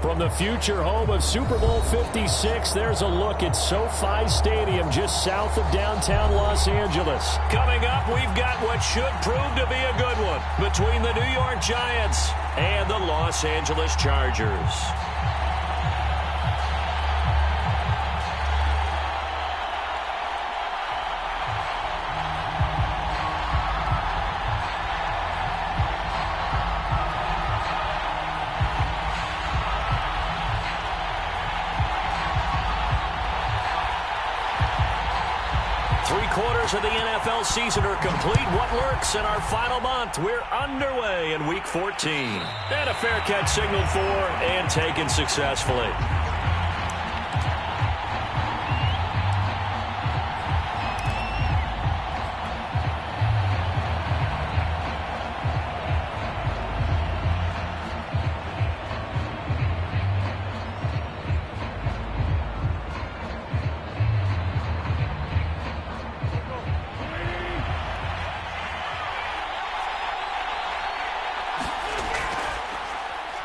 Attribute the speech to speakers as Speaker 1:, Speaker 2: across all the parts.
Speaker 1: From the future home of Super Bowl 56, there's a look at SoFi Stadium just south of downtown Los Angeles. Coming up, we've got what should prove to be a good one between the New York Giants and the Los Angeles Chargers. Three-quarters of the NFL season are complete. What works in our final month? We're underway in Week 14. And a fair catch signaled for and taken successfully.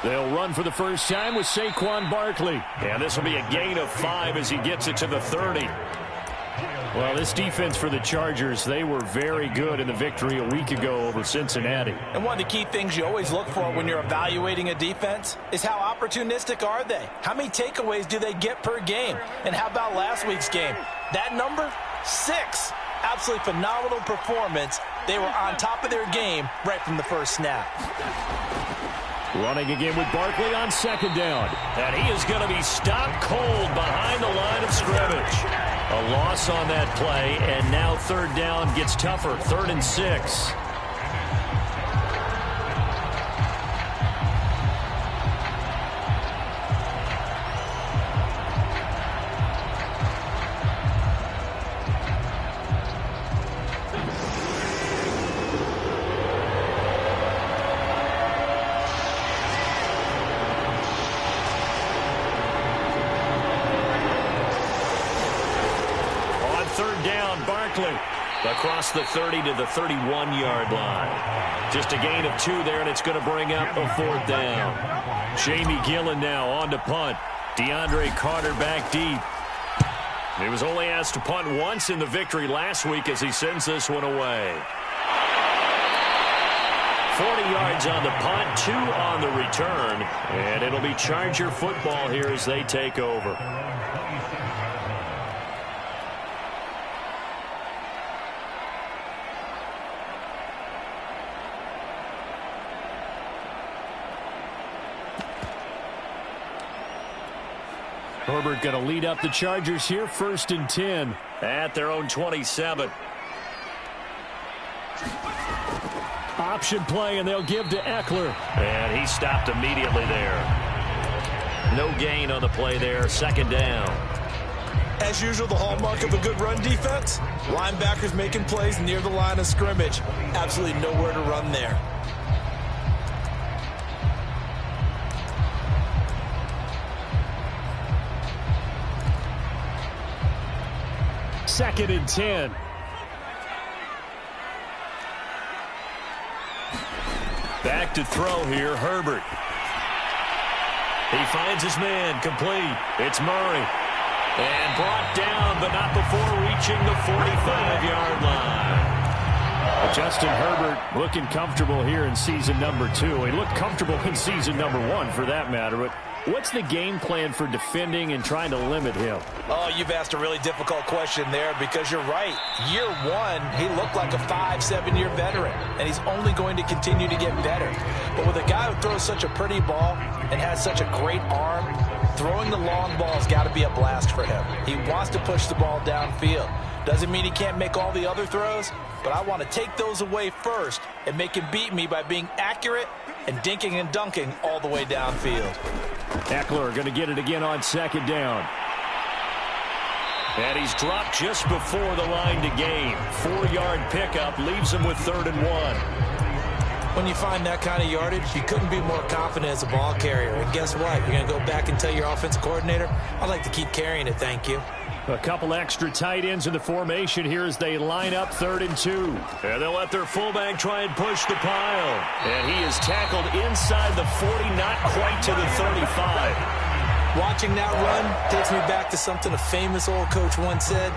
Speaker 1: They'll run for the first time with Saquon Barkley. And this will be a gain of 5 as he gets it to the 30. Well, this defense for the Chargers, they were very good in the victory a week ago over Cincinnati.
Speaker 2: And one of the key things you always look for when you're evaluating a defense is how opportunistic are they? How many takeaways do they get per game? And how about last week's game? That number, 6. Absolutely phenomenal performance. They were on top of their game right from the first snap.
Speaker 1: Running again with Barkley on second down. And he is going to be stopped cold behind the line of scrimmage. A loss on that play, and now third down gets tougher. 3rd and 6. Across the 30 to the 31-yard line. Just a gain of 2 there, and it's going to bring up a 4th down. Jamie Gillen now on to punt. DeAndre Carter back deep. He was only asked to punt once in the victory last week as he sends this one away. 40 yards on the punt, 2 on the return, and it'll be Charger football here as they take over. Herbert going to lead up the Chargers here, 1st and 10 at their own 27. Option play, and they'll give to Eckler. And he stopped immediately there. No gain on the play there, 2nd down.
Speaker 2: As usual, the hallmark of a good run defense, linebackers making plays near the line of scrimmage. Absolutely nowhere to run there.
Speaker 1: 2nd and 10. Back to throw here, Herbert. He finds his man, complete. It's Murray. And brought down, but not before reaching the 45-yard line. Justin Herbert looking comfortable here in season number 2. He looked comfortable in season number 1 for that matter, but what's the game plan for defending and trying to limit him?
Speaker 2: Oh, you've asked a really difficult question there because you're right. Year 1, he looked like a 5-7-year veteran, and he's only going to continue to get better. But with a guy who throws such a pretty ball and has such a great arm, throwing the long ball has got to be a blast for him. He wants to push the ball downfield. Doesn't mean he can't make all the other throws, but I want to take those away first and make him beat me by being accurate and dinking and dunking all the way downfield.
Speaker 1: Eckler going to get it again on 2nd down. And he's dropped just before the line to gain. 4-yard pickup leaves him with 3rd and 1.
Speaker 2: When you find that kind of yardage, you couldn't be more confident as a ball carrier. And guess what? You're going to go back and tell your offensive coordinator, I'd like to keep carrying it, thank you.
Speaker 1: A couple extra tight ends in the formation here as they line up 3rd and 2. And they'll let their fullback try and push the pile. And he is tackled inside the 40, not quite to the 35.
Speaker 2: Watching that run takes me back to something a famous old coach once said.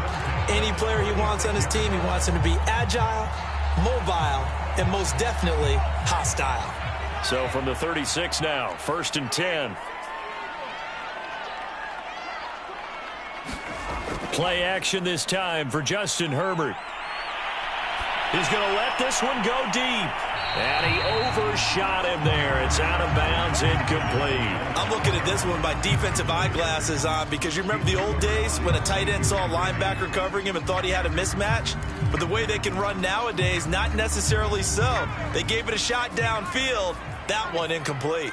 Speaker 2: Any player he wants on his team, he wants him to be agile, mobile, and most definitely hostile.
Speaker 1: So from the 36 now, 1st and 10. Play action this time for Justin Herbert. He's going to let this one go deep. And he overshot him there. It's out of bounds, incomplete.
Speaker 2: I'm looking at this one by defensive eyeglasses on because you remember the old days when a tight end saw a linebacker covering him and thought he had a mismatch? But the way they can run nowadays, not necessarily so. They gave it a shot downfield. That one incomplete.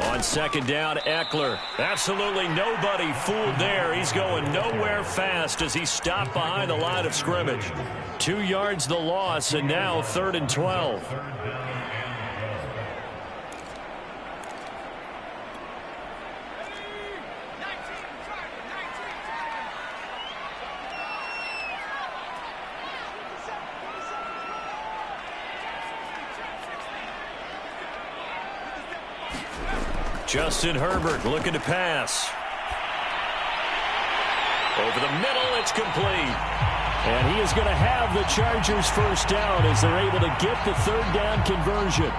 Speaker 1: On 2nd down, Eckler. Absolutely nobody fooled there. He's going nowhere fast as he stopped behind the line of scrimmage. 2 yards the loss, and now 3rd and 12. Justin Herbert looking to pass. Over the middle, it's complete. And he is going to have the Chargers 1st down as they're able to get the 3rd down conversion.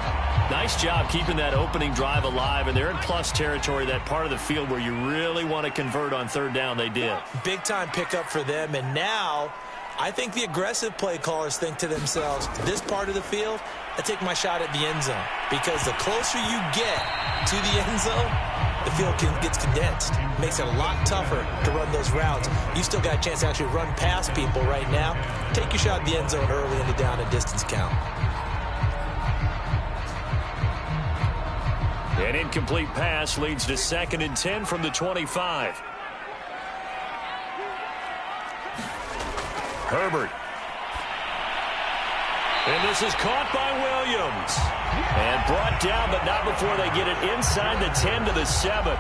Speaker 1: Nice job keeping that opening drive alive, and they're in plus territory, that part of the field where you really want to convert on 3rd down. They did.
Speaker 2: Big time pickup for them, and now I think the aggressive play callers think to themselves, this part of the field, I take my shot at the end zone, because the closer you get to the end zone, the field gets condensed. Makes it a lot tougher to run those routes. You still got a chance to actually run past people right now. Take your shot at the end zone early in the down and distance count.
Speaker 1: An incomplete pass leads to 2nd and 10 from the 25. Herbert. And this is caught by Williams. And brought down, but not before they get it inside the 10 to the 7.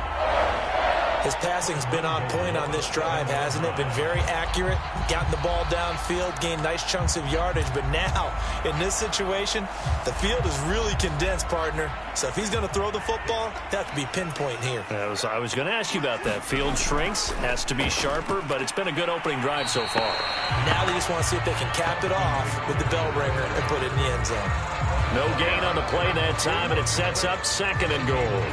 Speaker 2: His passing's been on point on this drive, hasn't it? Been very accurate, gotten the ball downfield, gained nice chunks of yardage. But now, in this situation, the field is really condensed, partner. So if he's going to throw the football, that has to be pinpoint here.
Speaker 1: I was going to ask you about that. Field shrinks, has to be sharper, but it's been a good opening drive so far.
Speaker 2: Now they just want to see if they can cap it off with the bell ringer and put it in the end zone.
Speaker 1: No gain on the play that time, and it sets up 2nd and goal.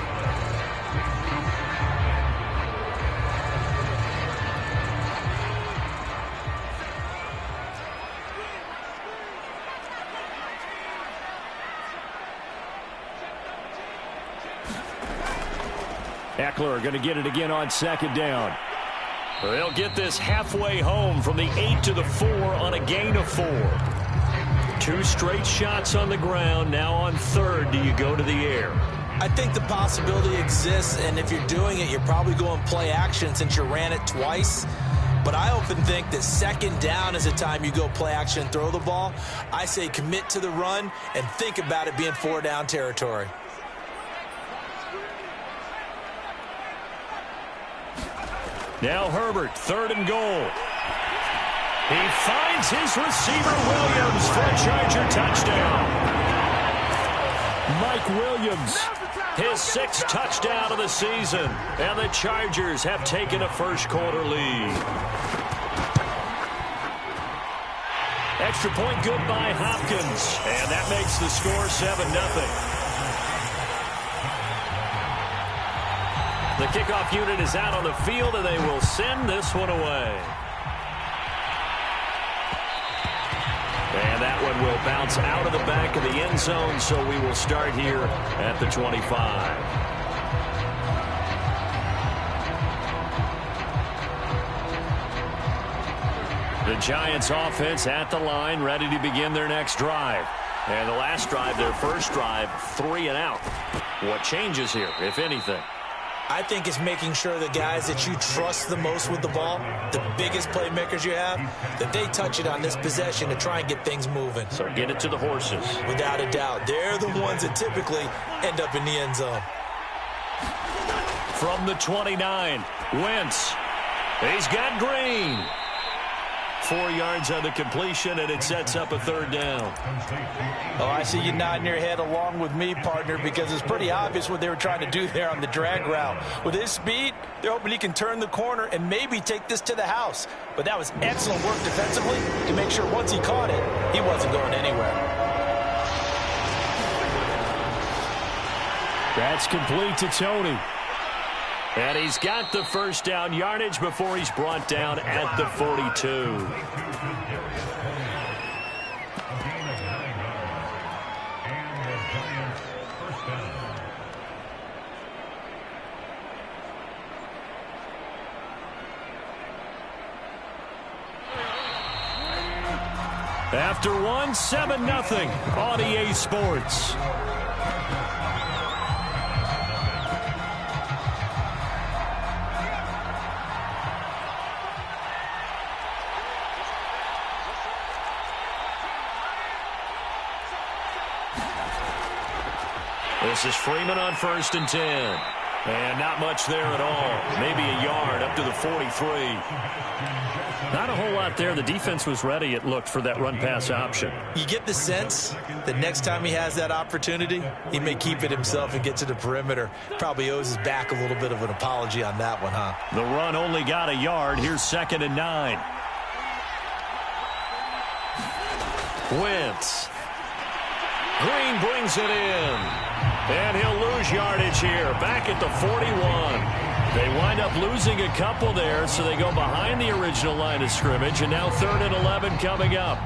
Speaker 1: Eckler going to get it again on 2nd down. They'll get this halfway home from the 8 to the 4 on a gain of 4. 2 straight shots on the ground. Now on 3rd, do you go to the air?
Speaker 2: I think the possibility exists, and if you're doing it, you're probably going play action since you ran it twice. But I often think that 2nd down is the time you go play action and throw the ball. I say commit to the run and think about it being 4 down territory.
Speaker 1: Now Herbert, 3rd and goal. He finds his receiver, Williams, for a Charger touchdown. Mike Williams, his 6th touchdown of the season. And the Chargers have taken a first-quarter lead. Extra point good by Hopkins. And that makes the score 7-0. The kickoff unit is out on the field, and they will send this one away. And that one will bounce out of the back of the end zone, so we will start here at the 25. The Giants offense at the line, ready to begin their next drive. And the last drive, their first drive, 3 and out. What changes here, if anything?
Speaker 2: I think it's making sure the guys that you trust the most with the ball, the biggest playmakers you have, that they touch it on this possession to try and get things moving.
Speaker 1: So get it to the horses.
Speaker 2: Without a doubt. They're the ones that typically end up in the end zone.
Speaker 1: From the 29, Wentz. He's got Green. 4 yards on the completion, and it sets up a third down.
Speaker 2: Oh, I see you nodding your head along with me, partner, because it's pretty obvious what they were trying to do there on the drag route. With his speed, they're hoping he can turn the corner and maybe take this to the house. But that was excellent work defensively to make sure once he caught it, he wasn't going anywhere.
Speaker 1: That's complete to Tony. And he's got the first down yardage before he's brought down at the 42. After one, 7-0 on EA Sports. This is Freeman on 1st and 10. And not much there at all. Maybe a yard up to the 43.
Speaker 3: Not a whole lot there. The defense was ready, it looked, for that run-pass option.
Speaker 2: You get the sense that next time he has that opportunity, he may keep it himself and get to the perimeter. Probably owes his back a little bit of an apology on that one, huh?
Speaker 1: The run only got a yard. Here's 2nd and 9. Wentz. Green brings it in. And he'll lose yardage here. Back at the 41. They wind up losing a couple there, so they go behind the original line of scrimmage. And now 3rd and 11 coming up.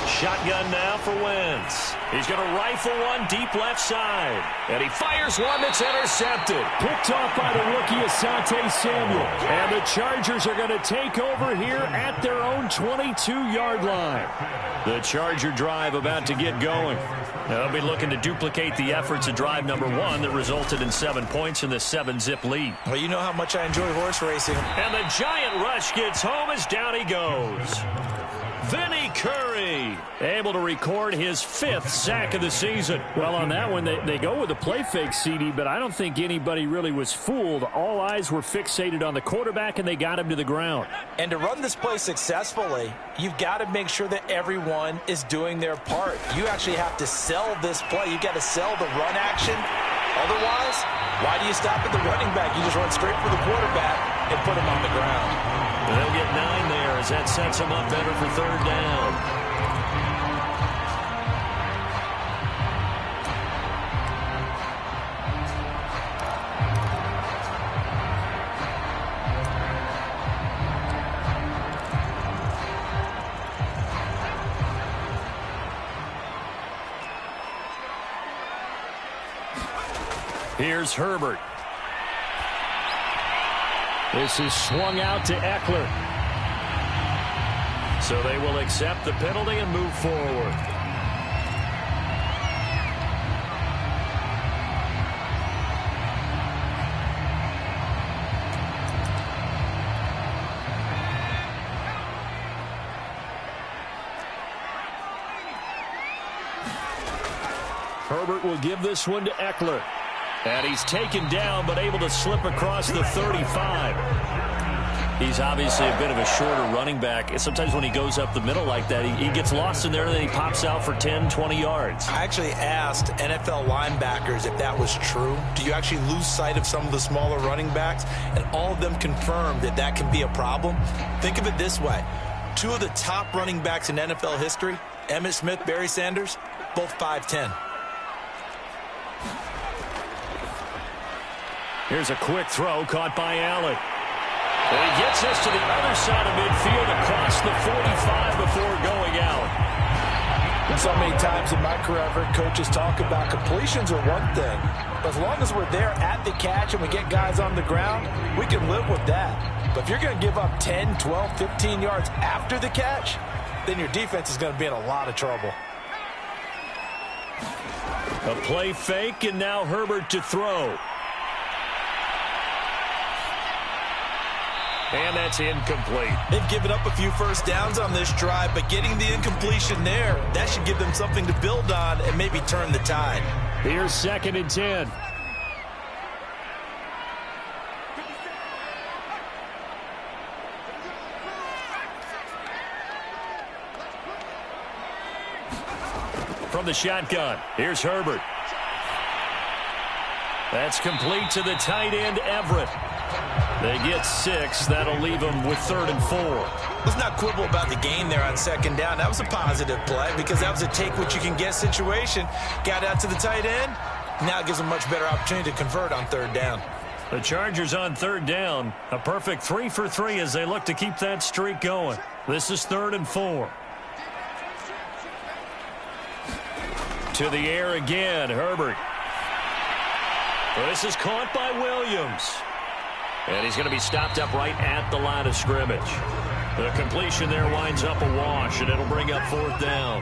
Speaker 1: Shotgun now for Wentz. He's going to rifle one deep left side. And he fires one that's intercepted.
Speaker 3: Picked off by the rookie Asante Samuel. And the Chargers are going to take over here at their own 22-yard line.
Speaker 1: The Charger drive about to get going. They'll be looking to duplicate the efforts of drive number 1 that resulted in 7 points in the 7-zip lead.
Speaker 2: Well, you know how much I enjoy horse racing.
Speaker 1: And the giant rush gets home as down he goes. Vinny Curry able to record his 5th sack of the season.
Speaker 3: Well, on that one, they go with a play fake, CD, but I don't think anybody really was fooled. All eyes were fixated on the quarterback, and they got him to the ground.
Speaker 2: And to run this play successfully, you've got to make sure that everyone is doing their part. You actually have to sell this play. You've got to sell the run action. Otherwise, why do you stop at the running back? You just run straight for the quarterback and put him on the ground.
Speaker 1: They'll get 9 there as that sets them up better for 3rd down. Here's Herbert.
Speaker 3: This is swung out to Eckler.
Speaker 1: So they will accept the penalty and move forward.
Speaker 3: Herbert will give this one to Eckler.
Speaker 1: And he's taken down, but able to slip across the 35. He's obviously a bit of a shorter running back. Sometimes when he goes up the middle like that, he gets lost in there, and then he pops out for 10, 20 yards.
Speaker 2: I actually asked NFL linebackers if that was true. Do you actually lose sight of some of the smaller running backs? And all of them confirmed that that can be a problem. Think of it this way. 2 of the top running backs in NFL history, Emmitt Smith, Barry Sanders, both 5'10".
Speaker 1: Here's a quick throw caught by Allen. And he gets us to the other side of midfield across the 45 before going out.
Speaker 2: So many times in my career, I've heard coaches talk about completions are one thing. But as long as we're there at the catch and we get guys on the ground, we can live with that. But if you're going to give up 10, 12, 15 yards after the catch, then your defense is going to be in a lot of trouble.
Speaker 1: A play fake, and now And that's incomplete.
Speaker 2: They've given up a few first downs on this drive, but getting the incompletion there, that should give them something to build on and maybe turn the tide.
Speaker 3: Here's 2nd and 10. From the shotgun, here's Herbert. That's complete to the tight end, Everett. They get 6. That'll leave them with 3rd and 4.
Speaker 2: Let's not quibble about the gain there on 2nd down. That was a positive play because that was a take-what-you-can-get situation. Got out to the tight end. Now it gives them a much better opportunity to convert on 3rd down.
Speaker 3: The Chargers on 3rd down. A perfect 3 for 3 as they look to keep that streak going. This is 3rd and 4. To the air again, Herbert. This is caught by Williams. And he's going to be stopped up right at the line of scrimmage. The completion there winds up a wash, and it'll bring up 4th down.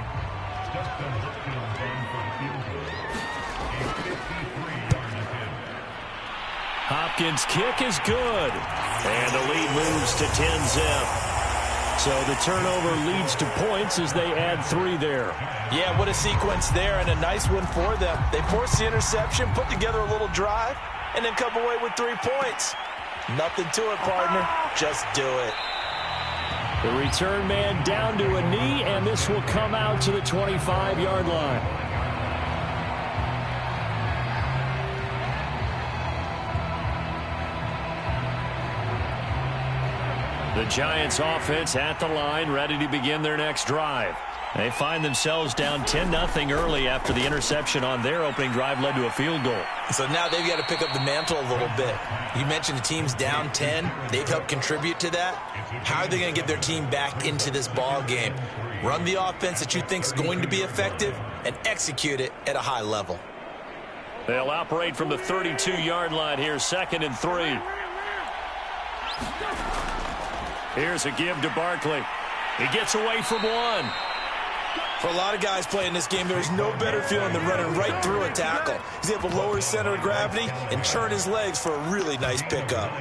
Speaker 3: Hopkins' kick is good. And the lead moves to 10-zip. So the turnover leads to points as they add 3 there.
Speaker 2: Yeah, what a sequence there, and a nice one for them. They forced the interception, put together a little drive, and then come away with 3 points. Nothing to it, partner. Just do it.
Speaker 3: The return man down to a knee, and this will come out to the 25-yard line. The Giants offense at the line, ready to begin their next drive. They find themselves down 10-0 early after the interception on their opening drive led to a field goal.
Speaker 2: So now they've got to pick up the mantle a little bit. You mentioned the team's down 10. They've helped contribute to that. How are they going to get their team back into this ball game? Run the offense that you think is going to be effective and execute it at a high level.
Speaker 3: They'll operate from the 32-yard line here, 2nd and 3. Here's a give to Barkley. He gets away from one.
Speaker 2: For a lot of guys playing this game, there is no better feeling than running right through a tackle. He's able to lower his center of gravity and churn his legs for a really nice pickup.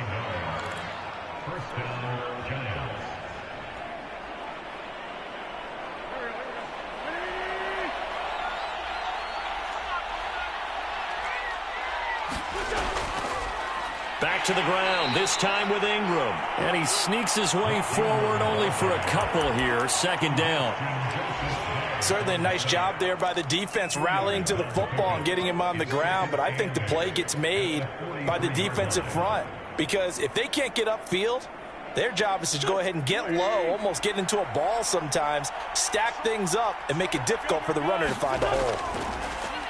Speaker 3: Back to the ground, this time with Ingram. And he sneaks his way forward only for a couple here. 2nd down.
Speaker 2: Certainly a nice job there by the defense rallying to the football and getting him on the ground. But I think the play gets made by the defensive front. Because if they can't get upfield, their job is to go ahead and get low, almost get into a ball sometimes, stack things up, and make it difficult for the runner to find a hole.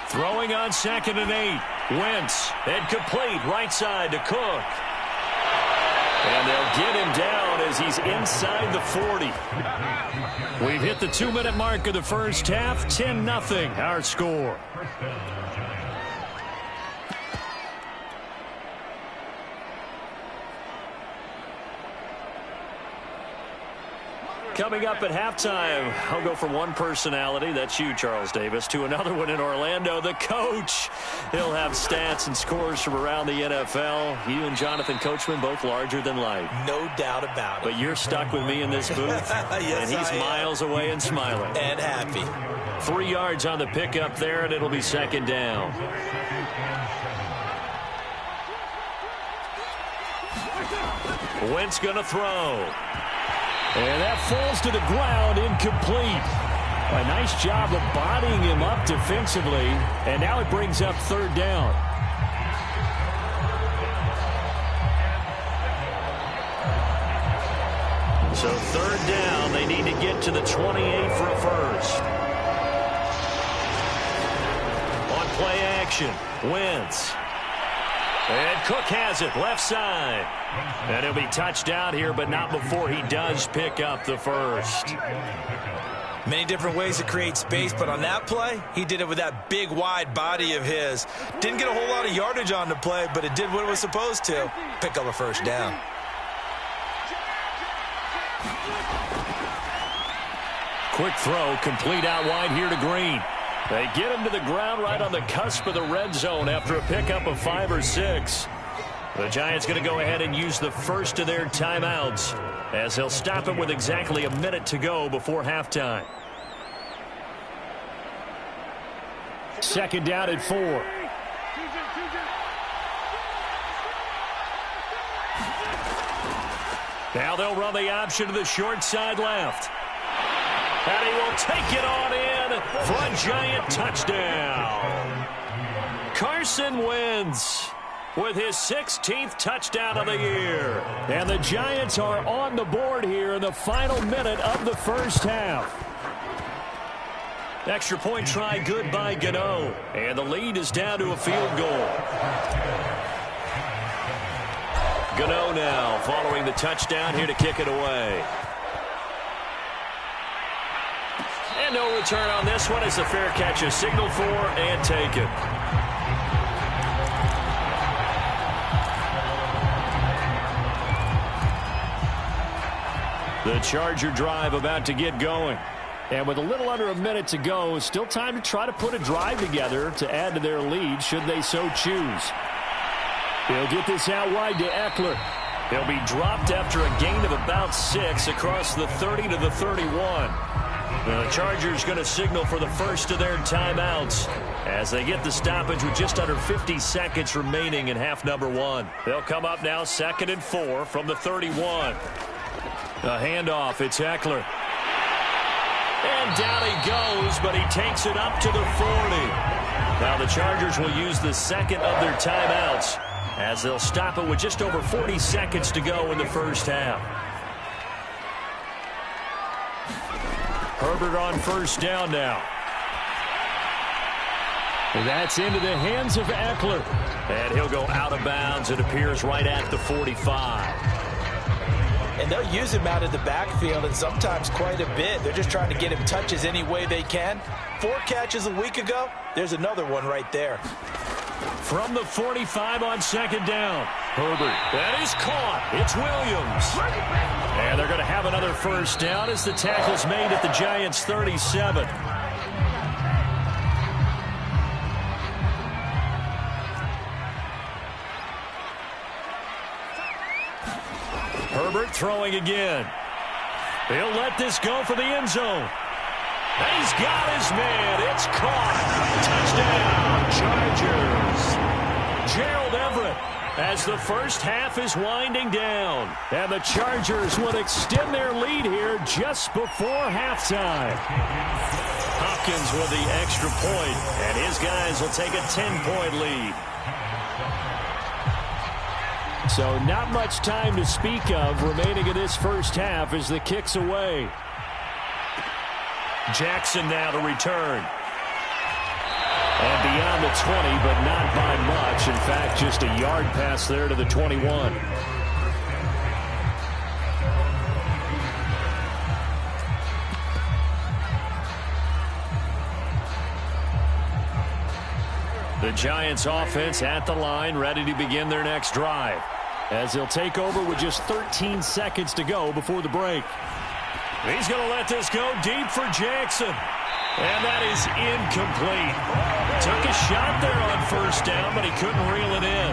Speaker 3: Throwing on 2nd and 8. Wentz, incomplete, right side to Cook. And they'll get him down as he's inside the 40. We've hit the 2-minute mark of the first half. 10-0, our score. Coming up at halftime, I'll go from one personality, that's you, Charles Davis, to another one in Orlando, the coach. He'll have stats and scores from around the NFL. You and Jonathan Coachman, both larger than life.
Speaker 2: No doubt about it.
Speaker 3: But you're stuck with me in this booth,
Speaker 2: yes,
Speaker 3: and he's miles away and smiling.
Speaker 2: And happy.
Speaker 3: 3 yards on the pickup there, and it'll be 2nd down. Wentz going to throw. And that falls to the ground, incomplete. A nice job of bodying him up defensively, and now it brings up 3rd down. So 3rd down, they need to get to the 28 for a first. On play action, Wentz. And Cook has it, left side. And he'll be touchdown here, but not before he does pick up the first.
Speaker 2: Many different ways to create space, but on that play, he did it with that big, wide body of his. Didn't get a whole lot of yardage on the play, but it did what it was supposed to. Pick up a first down.
Speaker 3: Quick throw, complete out wide here to Green. They get him to the ground right on the cusp of the red zone after a pickup of 5 or 6. The Giants going to go ahead and use the first of their timeouts as they'll stop it with exactly a minute to go before halftime. Second down at 4. Now they'll run the option to the short side left. And he will take it on in for a Giant touchdown. Carson Wentz with his 16th touchdown of the year. And the Giants are on the board here in the final minute of the first half. Extra point try good by Gano. And the lead is down to a field goal. Gano now following the touchdown here to kick it away. And no return on this one as the fair catch is signaled for and taken. The Charger drive about to get going. And with a little under a minute to go, still time to try to put a drive together to add to their lead should they so choose. He'll get this out wide to Eckler. He'll be dropped after a gain of about 6 across the 30 to the 31. The Chargers going to signal for the first of their timeouts as they get the stoppage with just under 50 seconds remaining in half number 1. They'll come up now 2nd and 4 from the 31. A handoff, it's Eckler. And down he goes, but he takes it up to the 40. Now the Chargers will use the second of their timeouts as they'll stop it with just over 40 seconds to go in the first half. Herbert on first down now. And that's into the hands of Eckler. And he'll go out of bounds. It appears right at the 45.
Speaker 2: And they'll use him out of the backfield, and sometimes quite a bit. They're just trying to get him touches any way they can. 4 catches a week ago. There's another one right there.
Speaker 3: From the 45 on second down. Herbert. That is caught. It's Williams. And they're going to have another first down as the tackle's made at the Giants' 37. Herbert throwing again. He'll let this go for the end zone. And he's got his man. It's caught. Touchdown, Chargers. Gerald Everett as the first half is winding down. And the Chargers will extend their lead here just before halftime. Hopkins with the extra point, and his guys will take a 10-point lead. So not much time to speak of remaining in this first half as the kick's away. Jackson now to return. And beyond the 20, but not by much. In fact, just a yard pass there to the 21. The Giants offense at the line, ready to begin their next drive, as they'll take over with just 13 seconds to go before the break. He's going to let this go deep for Jackson. And that is incomplete. Took a shot there on first down, but he couldn't reel it in.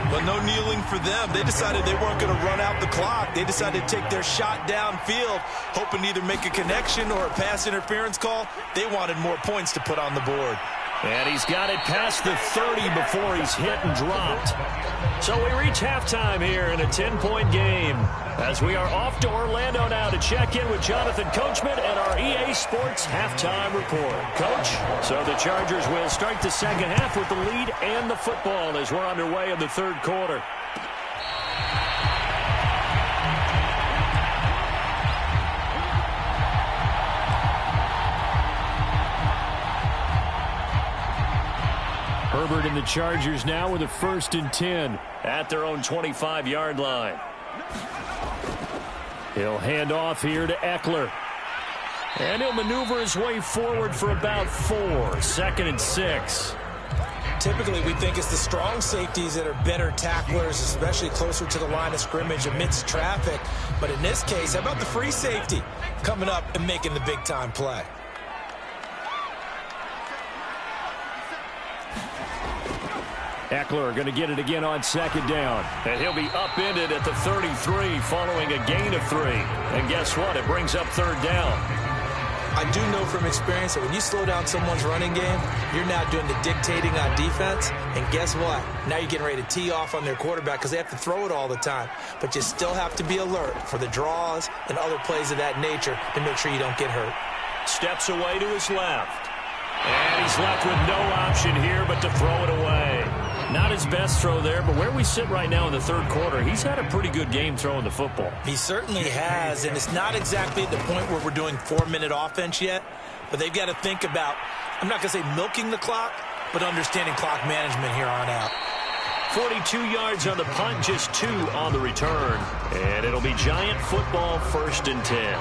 Speaker 2: But no kneeling for them. They decided they weren't going to run out the clock. They decided to take their shot downfield, hoping to either make a connection or a pass interference call. They wanted more points to put on the board.
Speaker 3: And he's got it past the 30 before he's hit and dropped. So we reach halftime here in a 10-point game as we are off to Orlando now to check in with Jonathan Coachman and our EA Sports halftime report. Coach, so the Chargers will start the second half with the lead and the football as we're underway in the third quarter. Herbert and the Chargers now with a 1st and 10 at their own 25-yard line. He'll hand off here to Eckler. And he'll maneuver his way forward for about 4. 2nd and 6.
Speaker 2: Typically, we think it's the strong safeties that are better tacklers, especially closer to the line of scrimmage amidst traffic. But in this case, how about the free safety coming up and making the big-time play?
Speaker 3: Eckler going to get it again on second down. And he'll be upended at the 33 following a gain of 3. And guess what? It brings up third down.
Speaker 2: I do know from experience that when you slow down someone's running game, you're now doing the dictating on defense. And guess what? Now you're getting ready to tee off on their quarterback because they have to throw it all the time. But you still have to be alert for the draws and other plays of that nature to make sure you don't get hurt.
Speaker 3: Steps away to his left. And he's left with no option here but to throw it away. Not his best throw there, but where we sit right now in the third quarter, he's had a pretty good game throwing the football.
Speaker 2: He certainly has, and it's not exactly at the point where we're doing 4-minute offense yet, but they've got to think about, I'm not going to say milking the clock, but understanding clock management here on out.
Speaker 3: 42 yards on the punt, just 2 on the return. And it'll be Giant football, 1st and 10.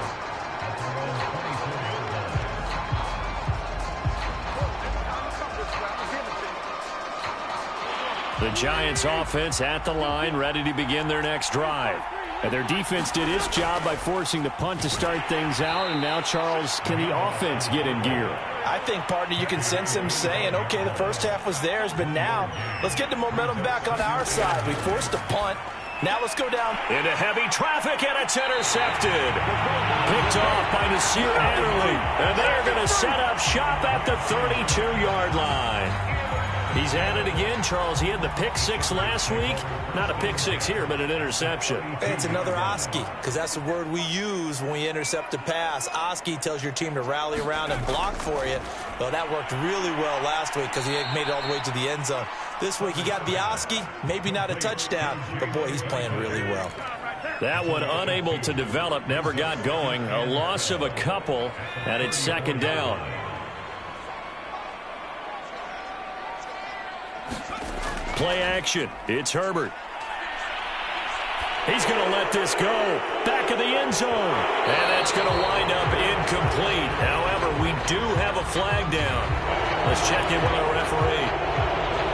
Speaker 3: The Giants offense at the line, ready to begin their next drive. And their defense did its job by forcing the punt to start things out. And now, Charles, can the offense get in gear?
Speaker 2: I think, partner, you can sense them saying, okay, the first half was theirs, but now let's get the momentum back on our side. We forced a punt. Now let's go down.
Speaker 3: Into heavy traffic, and it's intercepted. Picked off by Nasir Adderley. And they're going to set up shop at the 32-yard line. He's at it again, Charles. He had the pick 6 last week. Not a pick 6 here, but an interception.
Speaker 2: It's another Oski, because that's the word we use when we intercept a pass. Oski tells your team to rally around and block for you. Well, that worked really well last week because he had made it all the way to the end zone. This week, he got the Oski, maybe not a touchdown, but, boy, he's playing really well.
Speaker 3: That one unable to develop, never got going. A loss of a couple, and it's 2nd down. Play action. It's Herbert. He's going to let this go. Back of the end zone. And that's going to wind up incomplete. However, we do have a flag down. Let's check in with our referee.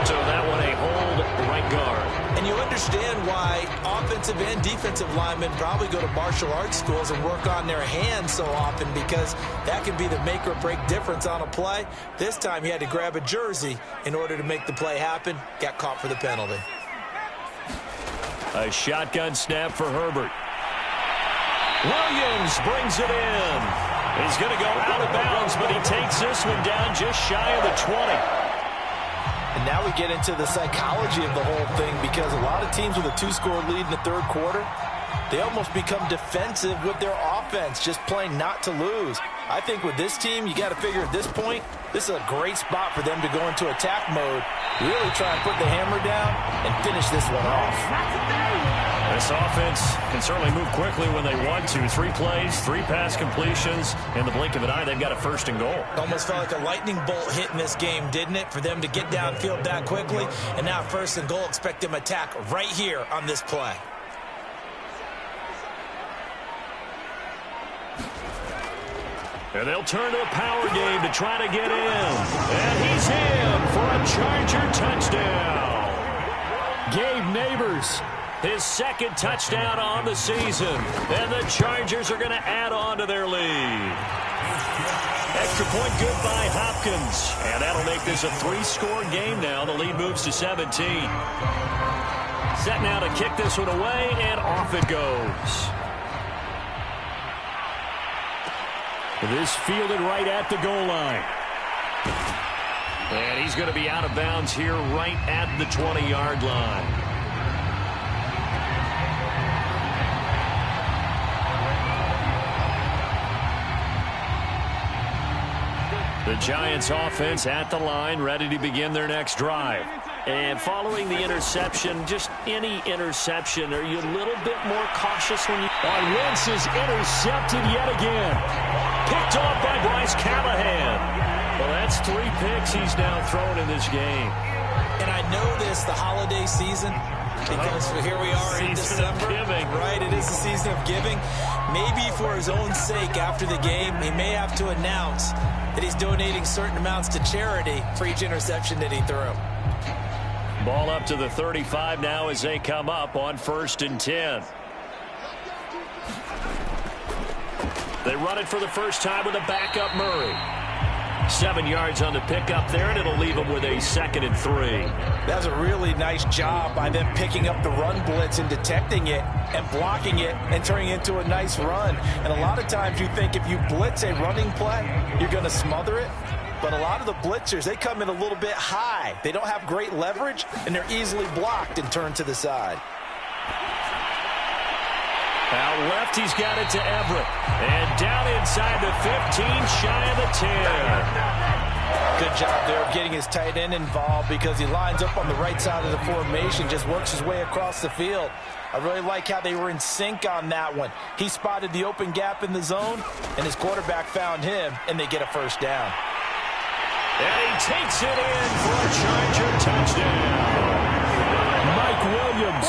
Speaker 3: So that one a hold, right guard.
Speaker 2: And you understand why offensive and defensive linemen probably go to martial arts schools and work on their hands so often, because that can be the make or break difference on a play. This time he had to grab a jersey in order to make the play happen. Got caught for the penalty.
Speaker 3: A shotgun snap for Herbert. Williams brings it in. He's going to go out of bounds, but he takes this one down just shy of the 20.
Speaker 2: And now we get into the psychology of the whole thing, because a lot of teams with a 2-score lead in the third quarter, they almost become defensive with their offense, just playing not to lose. I think with this team, you got to figure at this point, this is a great spot for them to go into attack mode, really try and put the hammer down and finish this one off.
Speaker 3: This offense can certainly move quickly when they want to. 3 plays, 3 pass completions. In the blink of an eye, they've got a 1st and goal.
Speaker 2: Almost felt like a lightning bolt hit in this game, didn't it? For them to get downfield that quickly. And now 1st and goal, expect them to attack right here on this play.
Speaker 3: And they'll turn to a power game to try to get in. And he's in for a Charger touchdown. Gabe Neighbors, his 2nd touchdown on the season. And the Chargers are going to add on to their lead. Extra point good by Hopkins. And that'll make this a 3-score game now. The lead moves to 17. Set now to kick this one away, and off it goes. This fielded right at the goal line. And he's going to be out of bounds here right at the 20-yard line. The Giants offense at the line, ready to begin their next drive. And following the interception, just any interception, are you a little bit more cautious when you... Wentz is intercepted yet again. Picked off by Bryce Callahan. Well, that's 3 picks he's now thrown in this game.
Speaker 2: And I know this, the holiday season, because here we are in December. Right, it is the season of giving. Maybe for his own sake after the game, he may have to announce that he's donating certain amounts to charity for each interception that he threw.
Speaker 3: Ball up to the 35 now as they come up on 1st and 10. They run it for the first time with a backup Murray. 7 yards on the pickup there, and it'll leave them with a 2nd and 3.
Speaker 2: That's a really nice job by them picking up the run blitz and detecting it and blocking it and turning it into a nice run. And a lot of times you think if you blitz a running play, you're going to smother it. But a lot of the blitzers, they come in a little bit high. They don't have great leverage, and they're easily blocked and turned to the side.
Speaker 3: Out left, he's got it to Everett. And down inside the 15, shy of the 10.
Speaker 2: Good job there of getting his tight end involved because he lines up on the right side of the formation, just works his way across the field. I really like how they were in sync on that one. He spotted the open gap in the zone, and his quarterback found him, and they get a first down.
Speaker 3: And he takes it in for a Charger touchdown. Mike Williams,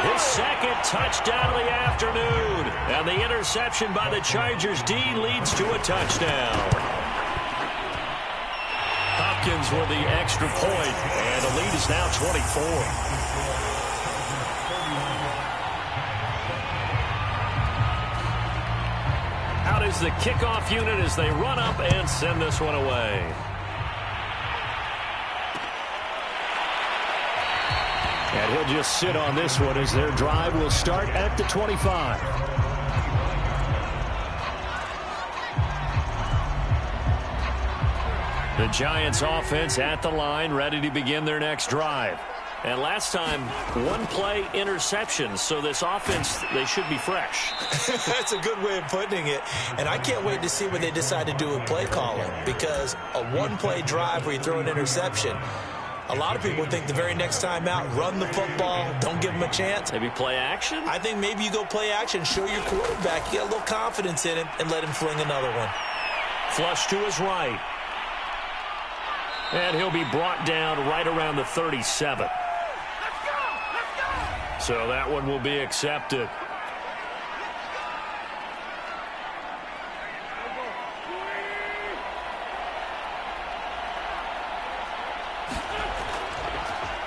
Speaker 3: his 2nd touchdown of the afternoon. And the interception by the Chargers D leads to a touchdown. Hopkins with the extra point, and the lead is now 24. Out is the kickoff unit as they run up and send this one away. And he'll just sit on this one as their drive will start at the 25. The Giants offense at the line, ready to begin their next drive. And last time, 1-play interception, so this offense, they should be fresh.
Speaker 2: That's a good way of putting it. And I can't wait to see what they decide to do with play calling, because a 1-play drive where you throw an interception, a lot of people think the very next time out, run the football, don't give them a chance.
Speaker 3: Maybe play action?
Speaker 2: I think maybe you go play action, show your quarterback, you get a little confidence in him, and let him fling another one.
Speaker 3: Flush to his right. And he'll be brought down right around the 37. So that one will be accepted.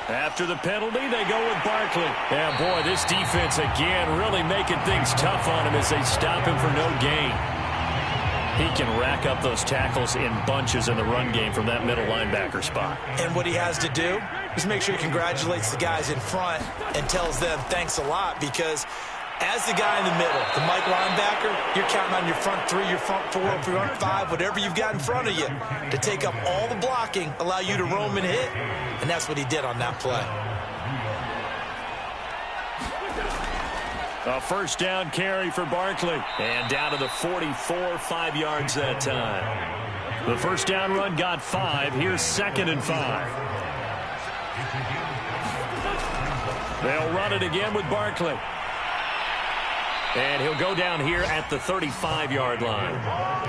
Speaker 3: After the penalty, they go with Barkley. Yeah, boy, this defense again really making things tough on him as they stop him for no gain. He can rack up those tackles in bunches in the run game from that middle linebacker spot.
Speaker 2: And what he has to do is make sure he congratulates the guys in front and tells them thanks a lot, because as the guy in the middle, the Mike linebacker, you're counting on your front 3, your front 4, your front 5, whatever you've got in front of you to take up all the blocking, allow you to roam and hit. And that's what he did on that play.
Speaker 3: A first down carry for Barkley. And down to the 44, 5 yards that time. The first down run got 5. Here's 2nd and 5. They'll run it again with Barkley. And he'll go down here at the 35-yard line.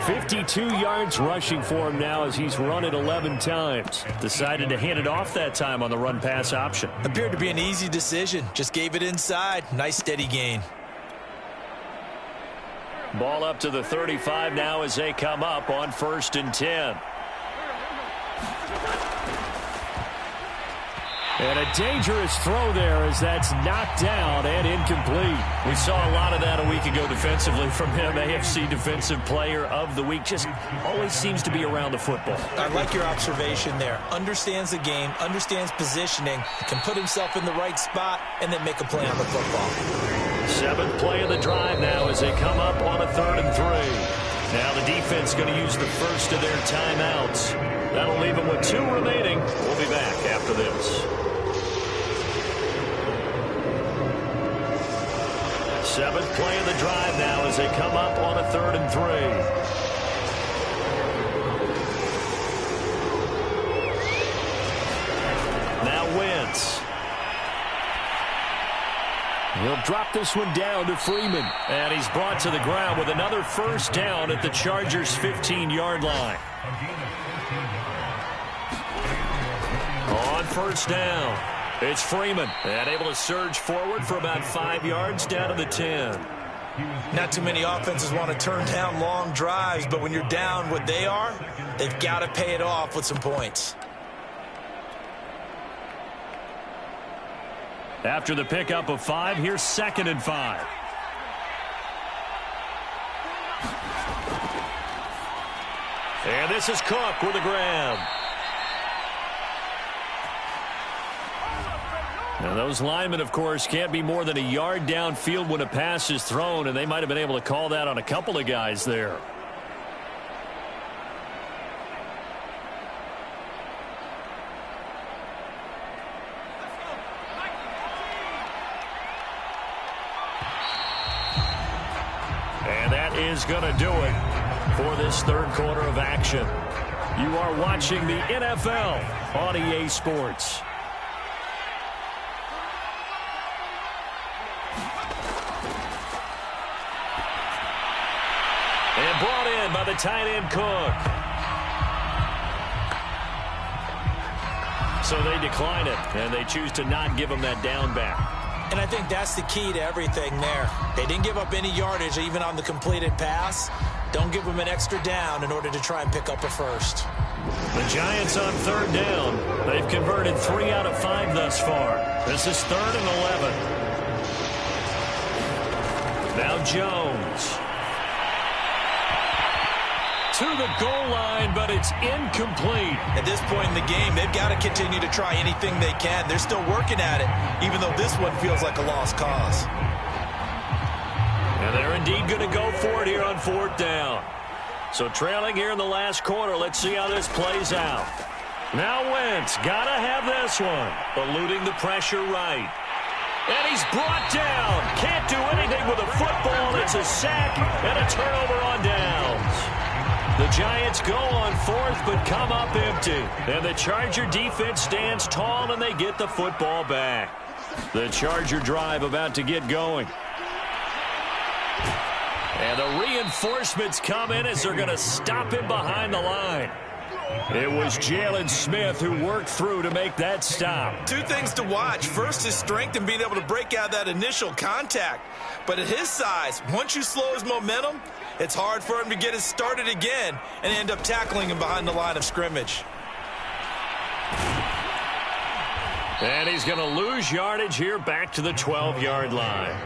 Speaker 3: 52 yards rushing for him now as he's run it 11 times. Decided to hand it off that time on the run-pass option.
Speaker 2: Appeared to be an easy decision. Just gave it inside. Nice steady gain.
Speaker 3: Ball up to the 35 now as they come up on 1st and 10. And a dangerous throw there as that's knocked down and incomplete. We saw a lot of that a week ago defensively from him. AFC Defensive Player of the Week. Just always seems to be around the football.
Speaker 2: I like your observation there. Understands the game, understands positioning, can put himself in the right spot, and then make a play on the football. 7th
Speaker 3: play of the drive now as they come up on a 3rd and 3. Now the defense going to use the first of their timeouts. That'll leave them with 2 remaining. We'll be back after this. 7th play of the drive now as they come up on a 3rd and 3. Now Wentz. He'll drop this one down to Freeman. And he's brought to the ground with another first down at the Chargers' 15-yard line. On first down, it's Freeman. And able to surge forward for about 5 yards down to the 10.
Speaker 2: Not too many offenses want to turn down long drives, but when you're down what they are, they've got to pay it off with some points.
Speaker 3: After the pickup of 5, here's 2nd and 5. And this is Cook with a grab. Now those linemen, of course, can't be more than a yard downfield when a pass is thrown, and they might have been able to call that on a couple of guys there. And that is going to do it for this third quarter of action. You are watching the NFL on EA Sports. And brought in by the tight end Cook. So they decline it, and they choose to not give him that down back.
Speaker 2: And I think that's the key to everything there. They didn't give up any yardage even on the completed pass. Don't give them an extra down in order to try and pick up a first.
Speaker 3: The Giants on third down. They've converted 3 out of 5 thus far. This is 3rd and 11. Now Jones. To the goal line, but it's incomplete.
Speaker 2: At this point in the game, they've got to continue to try anything they can. They're still working at it, even though this one feels like a lost cause.
Speaker 3: And they're indeed going to go for it here on 4th down. So trailing here in the last quarter, let's see how this plays out. Now Wentz, got to have this one. Eluding the pressure right. And he's brought down. Can't do anything with a football. It's a sack and a turnover on downs. The Giants go on 4th, but come up empty. And the Charger defense stands tall, and they get the football back. The Charger drive about to get going. And the reinforcements come in as they're going to stop him behind the line. It was Jalen Smith who worked through to make that stop.
Speaker 2: 2 things to watch. First, his strength and being able to break out that initial contact. But at his size, once you slow his momentum, it's hard for him to get it started again and end up tackling him behind the line of scrimmage.
Speaker 3: And he's going to lose yardage here back to the 12-yard line.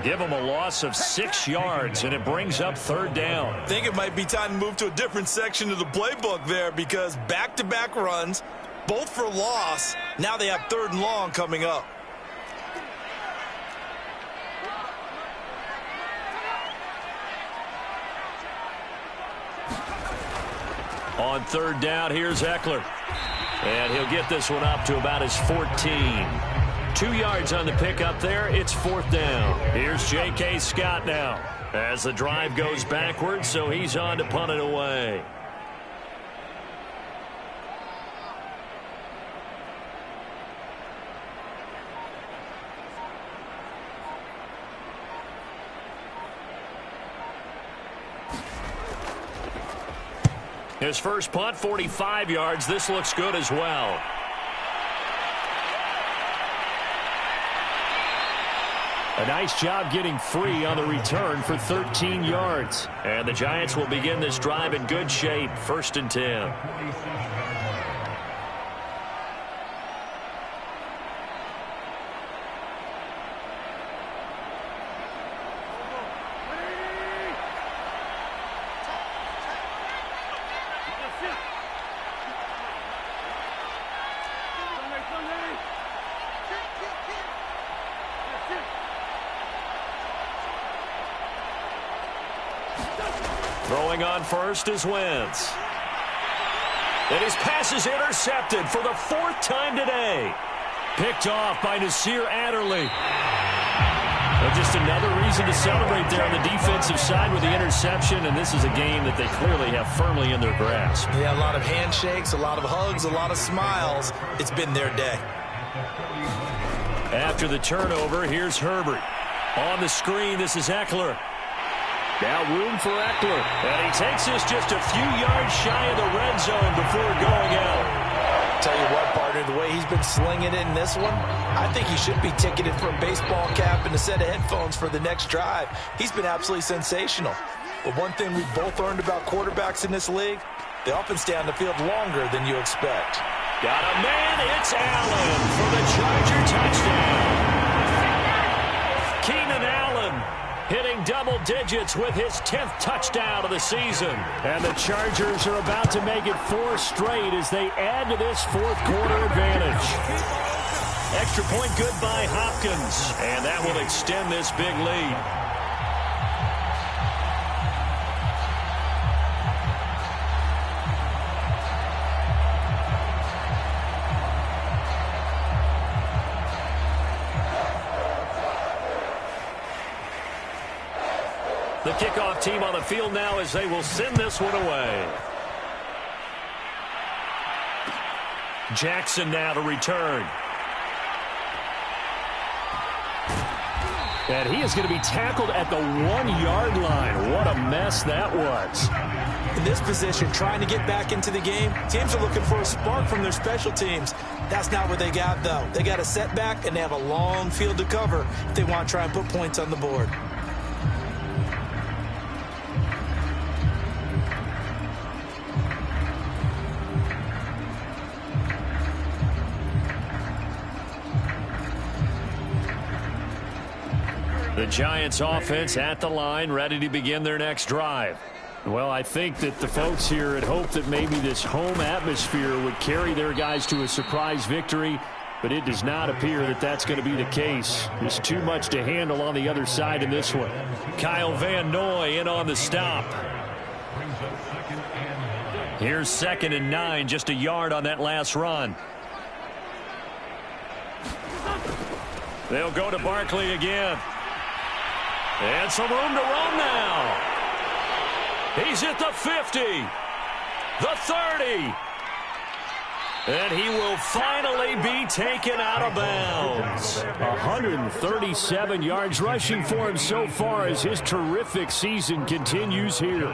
Speaker 3: Give him a loss of 6 yards, and it brings up 3rd down.
Speaker 2: I think it might be time to move to a different section of the playbook there, because back-to-back runs, both for loss. Now they have 3rd and long coming up.
Speaker 3: On 3rd down, here's Eckler. And he'll get this one up to about his 14. 2 yards on the pickup there. It's 4th down. Here's J.K. Scott now as the drive goes backwards, so he's on to punt it away. His first punt, 45 yards. This looks good as well. A nice job getting free on the return for 13 yards. And the Giants will begin this drive in good shape. 1st and 10. Throwing on first is Wentz. And his pass is intercepted for the 4th time today. Picked off by Nasir Adderley. Well, just another reason to celebrate there on the defensive side with the interception, and this is a game that they clearly have firmly in their grasp.
Speaker 2: Yeah, a lot of handshakes, a lot of hugs, a lot of smiles. It's been their day.
Speaker 3: After the turnover, here's Herbert. On the screen, this is Eckler. Now room for Eckler. And he takes this just a few yards shy of the red zone before going out.
Speaker 2: Tell you what, partner, the way he's been slinging it in this one, I think he should be ticketed for a baseball cap and a set of headphones for the next drive. He's been absolutely sensational. But one thing we've both learned about quarterbacks in this league, they often stay on the field longer than you expect.
Speaker 3: Got a man, it's Allen for the Charger touchdown. Keenan Allen hitting double digits with his 10th touchdown of the season. And the Chargers are about to make it 4 straight as they add to this fourth quarter advantage. Extra point good by Hopkins, and that will extend this big lead. The kickoff team on the field now as they will send this one away. Jackson now to return. And he is going to be tackled at the 1-yard line. What a mess that was.
Speaker 2: In this position, trying to get back into the game, teams are looking for a spark from their special teams. That's not what they got, though. They got a setback, and they have a long field to cover if they want to try and put points on the board.
Speaker 3: The Giants offense at the line, ready to begin their next drive. Well, I think that the folks here had hoped that maybe this home atmosphere would carry their guys to a surprise victory, but it does not appear that that's going to be the case. There's too much to handle on the other side in this one. Kyle Van Noy in on the stop. Here's 2nd and 9, just a yard on that last run. They'll go to Barkley again. And some room to run now. He's at the 50. The 30. And he will finally be taken out of bounds. 137 yards rushing for him so far as his terrific season continues here.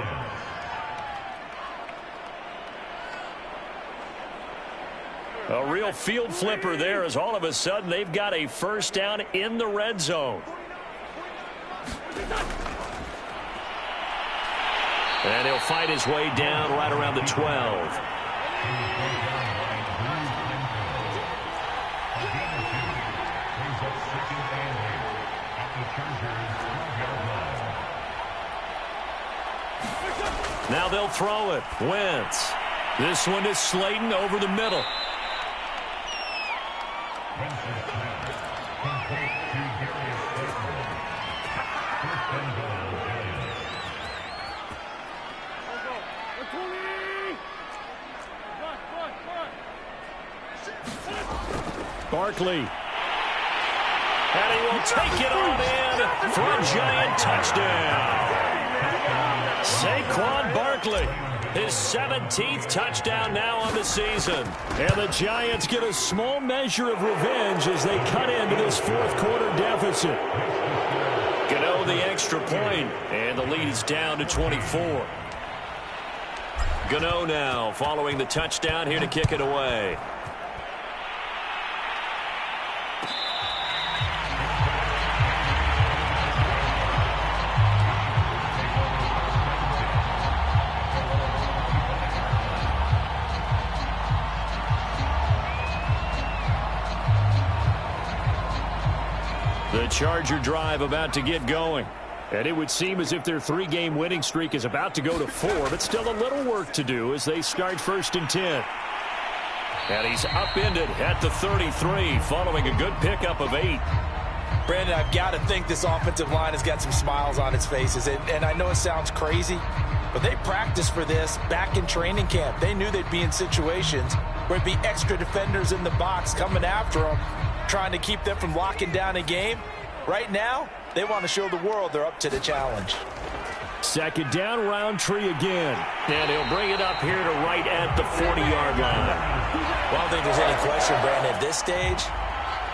Speaker 3: A real field flipper there as all of a sudden they've got a first down in the red zone. And he'll fight his way down right around the 12. Now they'll throw it. Wentz. This one is Slayton over the middle. Barkley. And he will take it on in for a Giant touchdown. Saquon Barkley, his 17th touchdown now on the season. And the Giants get a small measure of revenge as they cut into this fourth quarter deficit. Gano the extra point, and the lead is down to 24. Gano now following the touchdown here to kick it away. The Charger drive about to get going. And it would seem as if their 3-game winning streak is about to go to 4, but still a little work to do as they start 1st and 10. And he's upended at the 33 following a good pickup of 8.
Speaker 2: Brandon, I've got to think this offensive line has got some smiles on its faces. And I know it sounds crazy, but they practiced for this back in training camp. They knew they'd be in situations where it'd be extra defenders in the box coming after them, trying to keep them from locking down a game. Right now, they want to show the world they're up to the challenge.
Speaker 3: 2nd down, Roundtree again. And he'll bring it up here to right at the 40-yard line.
Speaker 2: Well, I don't think there's any question, Brandon, at this stage,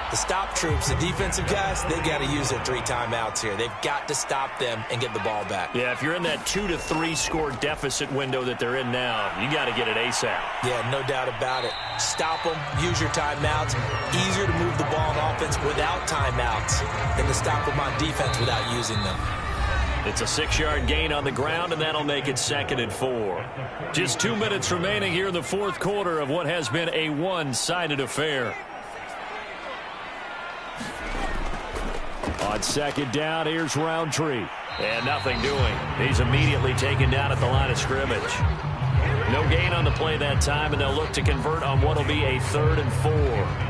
Speaker 2: the stop troops, the defensive guys, they got to use their 3 timeouts here. They've got to stop them and get the ball back.
Speaker 3: Yeah, if you're in that 2 to 3 score deficit window that they're in now, you got to get it ASAP.
Speaker 2: Yeah, no doubt about it. Stop them, use your timeouts. Easier to move the ball on offense without timeouts than to stop them on defense without using them.
Speaker 3: It's a 6-yard gain on the ground, and that'll make it 2nd and 4. Just 2 minutes remaining here in the fourth quarter of what has been a one-sided affair. On second down, here's Roundtree. And nothing doing. He's immediately taken down at the line of scrimmage. No gain on the play that time, and they'll look to convert on what will be a 3rd and 4.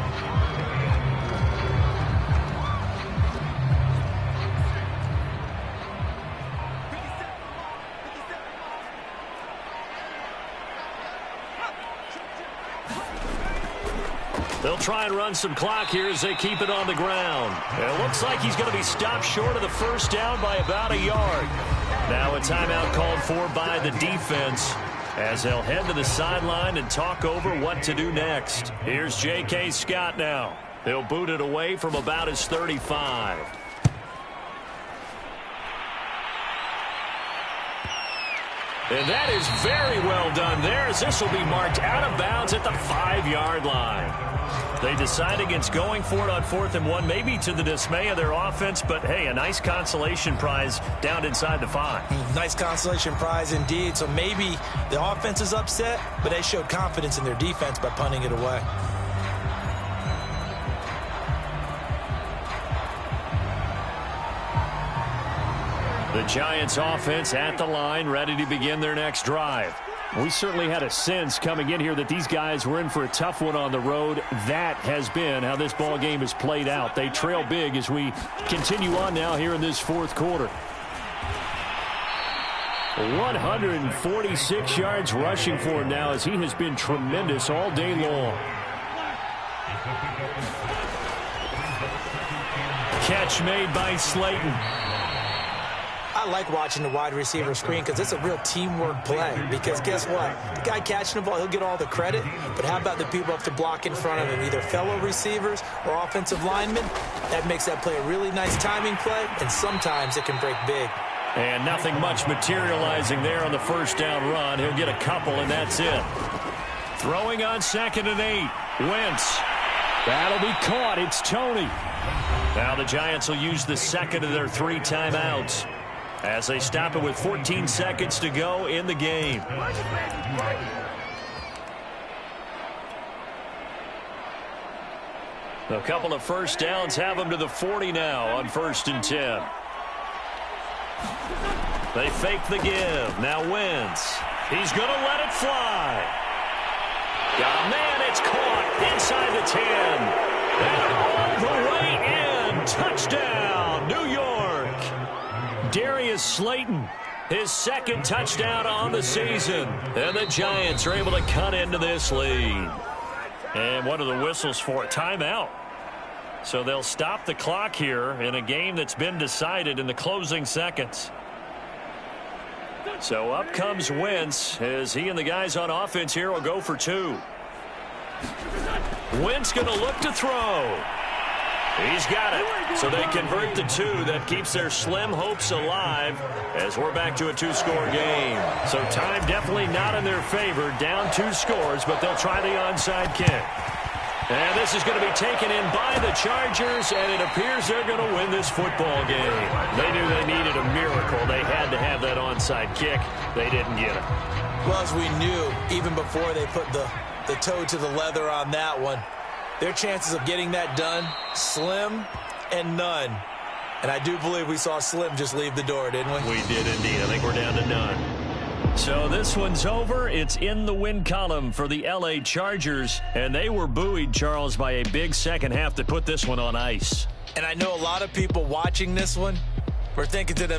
Speaker 3: They'll try and run some clock here as they keep it on the ground. It looks like he's going to be stopped short of the first down by about a yard. Now a timeout called for by the defense as they'll head to the sideline and talk over what to do next. Here's J.K. Scott now. He'll boot it away from about his 35. And that is very well done there, as this will be marked out of bounds at the 5-yard line. They decide against going for it on 4th and 1, maybe to the dismay of their offense, but hey, a nice consolation prize down inside the 5.
Speaker 2: Nice consolation prize indeed. So maybe the offense is upset, but they showed confidence in their defense by punting it away.
Speaker 3: The Giants offense at the line, ready to begin their next drive. We certainly had a sense coming in here that these guys were in for a tough one on the road. That has been how this ball game has played out. They trail big as we continue on now here in this 4th quarter. 146 yards rushing for him now, as he has been tremendous all day long. Catch made by Slayton.
Speaker 2: I like watching the wide receiver screen because it's a real teamwork play. Because guess what? The guy catching the ball, he'll get all the credit. But how about the people have to block in front of him, either fellow receivers or offensive linemen? That makes that play a really nice timing play, and sometimes it can break big.
Speaker 3: And nothing much materializing there on the first down run. He'll get a couple, and that's it. Throwing on 2nd and 8. Wentz. That'll be caught. It's Tony. Now the Giants will use the second of their 3 timeouts as they stop it with 14 seconds to go in the game. A couple of first downs have them to the 40 now on 1st and 10. They fake the give. Now Wentz. He's going to let it fly. Got a man. It's caught inside the 10. And all the way in. Touchdown, New York. Darius Slayton, his 2nd touchdown on the season. And the Giants are able to cut into this lead. And what are the whistles for? Timeout. So they'll stop the clock here in a game that's been decided in the closing seconds. So up comes Wentz as he and the guys on offense here will go for 2. Wentz going to look to throw. He's got it. So they convert the 2. That keeps their slim hopes alive as we're back to a 2-score game. So time definitely not in their favor. Down 2 scores, but they'll try the onside kick. And this is going to be taken in by the Chargers, and it appears they're going to win this football game. They knew they needed a miracle. They had to have that onside kick. They didn't get it.
Speaker 2: Well, as we knew, even before they put the toe to the leather on that one, their chances of getting that done, slim and none. And I do believe we saw Slim just leave the door, didn't we?
Speaker 3: We did indeed. I think we're down to none. So this one's over. It's in the win column for the LA Chargers. And they were buoyed, Charles, by a big second half to put this one on ice.
Speaker 2: And I know a lot of people watching this one were thinking to themselves,